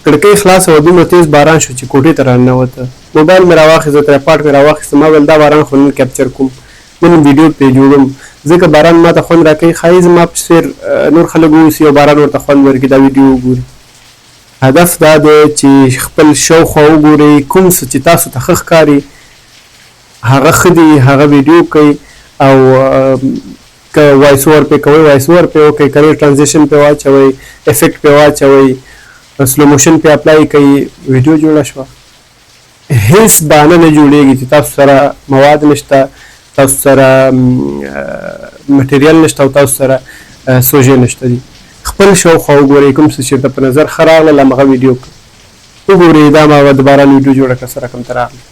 کړکۍ خلاصه وه، دومره تیز باران شو چې کوټې ته راننوته. موبایل مې راواخیسته، تریپاډ مې راواخیسته، ما ویل دا باران خو نن کیپچر کوم، نن ویډیو پرې جوړوم، ځکه باران ما ته خوند راکوي. ښایي زما په څېر نور خلک واوسي او باران ورته خوند ورکړي، دا ویډیو وګوري. هدف دا دی چې خپل شاوخوا وګورئ، کوم څه چې تاسو ته ښه ښکاري هغه ښه دي، هغه ویډیو کوئ، او که وایس اوور پې کوئ وایس اوور پې وکړئ، کلر ټرانزیشن پې واچوئ، افیکټ پې واچوئ، سلو موشن پې اپلای کوئ، ویډیو جوړه شوه. هیڅ بهانه نه جوړېږي چې تاسو سره مواد نشته، تاسو سره مټیریال نشته او تاسو سره سوژې نشته دي. خپل شاوخوا وګورئ، کوم څه چېرته په نظر ښه راغلل همغه ویډیو کړئ. وګورئ دا ما د باران ویډیو جوړه کړه څه رقم ته راغله.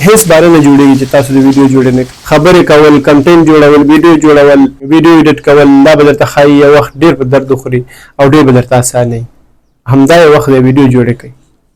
هیڅ باره نه جوړېږي چې تاسو د ویډیو جوړې خبرې کول، کنټینټ جوړول، ویډیو جوړول، ویډیو ایډیټ کول، دا به درته ښایي یو وخت ډېر په درد وخوري او ډېر به درته اسانه وي. همدا یو وخت دی ویډیو جوړې کړئ.